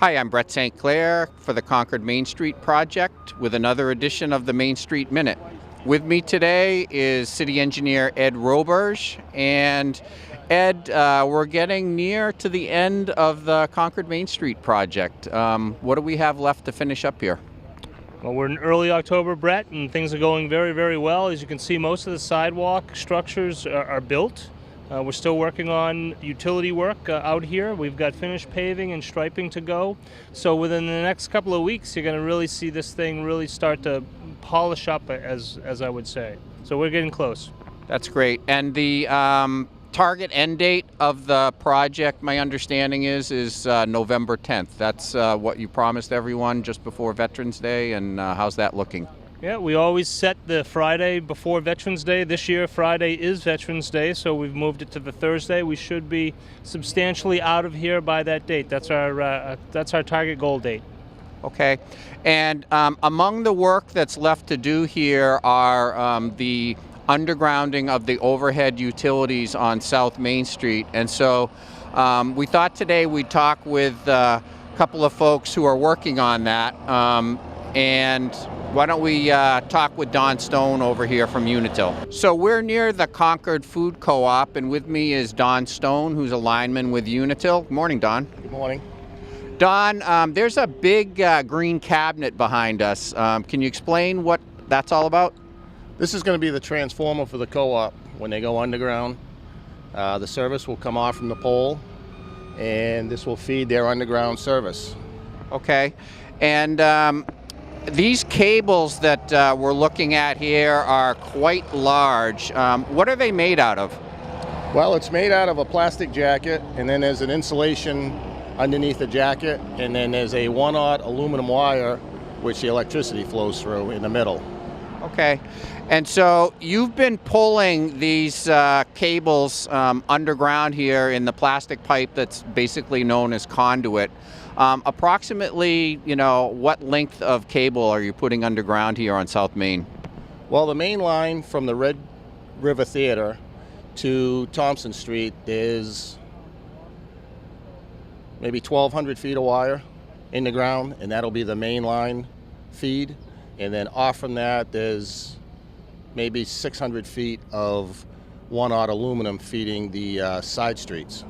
Hi, I'm Brett St. Clair for the Concord Main Street Project with another edition of the Main Street Minute. With me today is City Engineer Ed Roberge. And Ed, we're getting near to the end of the Concord Main Street Project. What do we have left to finish up here? Well, we're in early October, Brett, and things are going very, very well. As you can see, most of the sidewalk structures are built. We're still working on utility work out here. We've got finished paving and striping to go. So within the next couple of weeks, you're going to really see this thing really start to polish up, as I would say. So we're getting close. That's great. And the target end date of the project, my understanding is November 10th. That's what you promised everyone just before Veterans Day, and how's that looking? Yeah, we always set the Friday before Veterans Day. This year, Friday is Veterans Day, so we've moved it to the Thursday. We should be substantially out of here by that date. That's our target goal date. Okay. And among the work that's left to do here are the undergrounding of the overhead utilities on South Main Street. And so we thought today we'd talk with a couple of folks who are working on that. And why don't we talk with Don Stone over here from Unitil. So we're near the Concord Food Co-op, and with me is Don Stone, who's a lineman with Unitil. Good morning, Don. Good morning. Don, there's a big green cabinet behind us. Can you explain what that's all about? This is going to be the transformer for the co-op when they go underground. The service will come off from the pole, and this will feed their underground service. Okay. And these cables that we're looking at here are quite large. What are they made out of? Well, it's made out of a plastic jacket, and then there's an insulation underneath the jacket, and then there's a 1/0 aluminum wire which the electricity flows through in the middle. Okay. And so you've been pulling these cables underground here in the plastic pipe that's basically known as conduit. Approximately, what length of cable are you putting underground here on South Main? Well, the main line from the Red River Theater to Thompson Street is maybe 1,200 feet of wire in the ground, and that'll be the main line feed. And then off from that, there's maybe 600 feet of 1/0 aluminum feeding the side streets.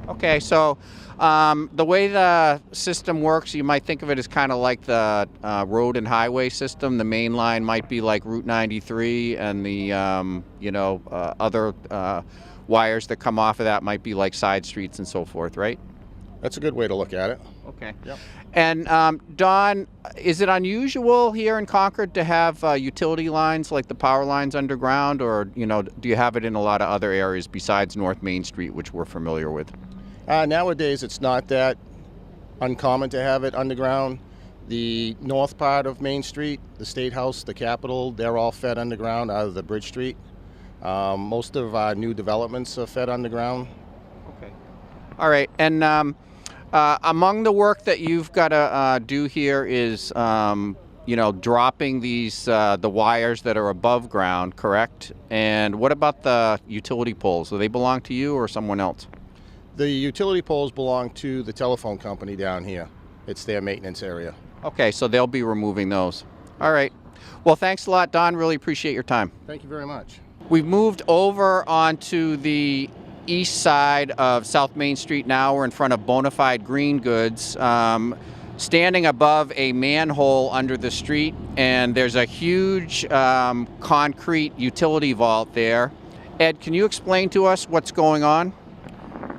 Okay, so the way the system works, you might think of it as kind of like the road and highway system. The main line might be like Route 93, and the other wires that come off of that might be like side streets and so forth, right? That's a good way to look at it. Okay. Yep. And Don, is it unusual here in Concord to have utility lines like the power lines underground, or do you have it in a lot of other areas besides North Main Street, which we're familiar with? Nowadays, it's not that uncommon to have it underground. The north part of Main Street, the State House, the Capitol, they're all fed underground out of the Bridge Street. Most of our new developments are fed underground. Okay. All right. And among the work that you've got to do here is, dropping these the wires that are above ground, correct? And what about the utility poles? Do they belong to you or someone else? The utility poles belong to the telephone company down here. It's their maintenance area. Okay, so they'll be removing those. All right. Well, thanks a lot, Don. Really appreciate your time. Thank you very much. We've moved over onto the east side of South Main Street now. We're in front of Bonafide Green Goods, standing above a manhole under the street, and there's a huge concrete utility vault there. Ed, can you explain to us what's going on?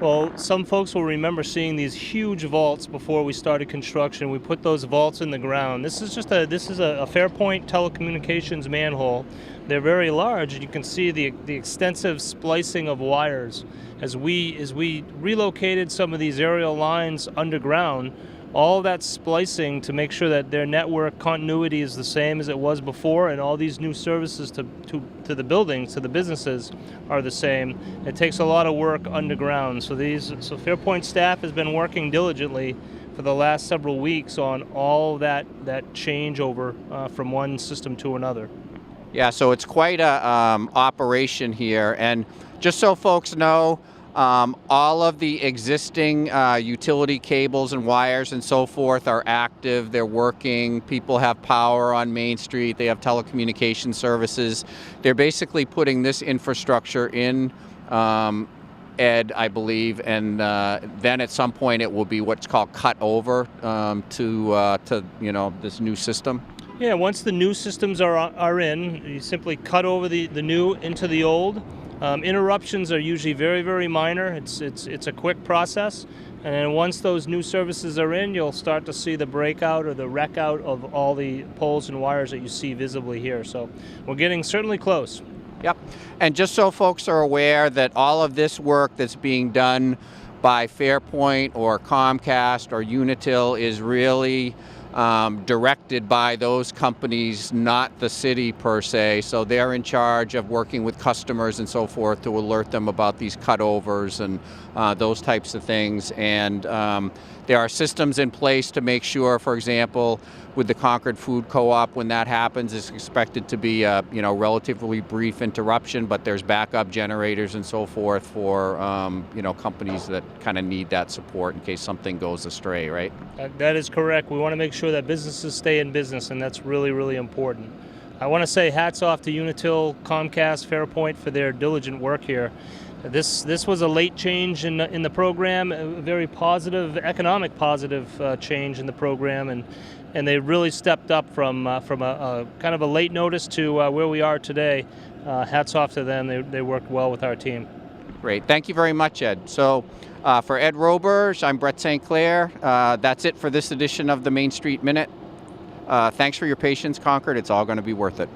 Well, some folks will remember seeing these huge vaults before we started construction. We put those vaults in the ground. This is a Fairpoint Telecommunications manhole. They're very large, and you can see the extensive splicing of wires. As we relocated some of these aerial lines underground, all that splicing to make sure that their network continuity is the same as it was before, and all these new services to the buildings, to the businesses, are the same. It takes a lot of work underground. So Fairpoint staff has been working diligently for the last several weeks on all that changeover from one system to another. Yeah, so it's quite a operation here. And just so folks know, All of the existing utility cables and wires and so forth are active. They're working. People have power on Main Street. They have telecommunication services. They're basically putting this infrastructure in, Ed, I believe, and then at some point it will be what's called cut over to this new system. Yeah, once the new systems are in, you simply cut over the new into the old. Interruptions are usually very, very minor. It's a quick process. And then once those new services are in, you'll start to see the breakout or the wreck out of all the poles and wires that you see visibly here. So we're getting certainly close. Yep. And just so folks are aware that all of this work that's being done by Fairpoint or Comcast or Unitil is really directed by those companies, not the city per se. So they're in charge of working with customers and so forth to alert them about these cutovers and those types of things. And there are systems in place to make sure, for example, with the Concord Food Co-op, when that happens, it's expected to be a relatively brief interruption, but there's backup generators and so forth for companies that kind of need that support in case something goes astray, right? That is correct. We want to make sure that businesses stay in business, and that's really, really important. I want to say hats off to Unitil, Comcast, Fairpoint for their diligent work here. This was a late change in the program, a very positive, economic positive change in the program, and they really stepped up from a kind of a late notice to where we are today. Hats off to them. They worked well with our team. Great. Thank you very much, Ed. So for Ed Roberge, I'm Brett St. Clair. That's it for this edition of the Main Street Minute. Thanks for your patience, Concord. It's all going to be worth it.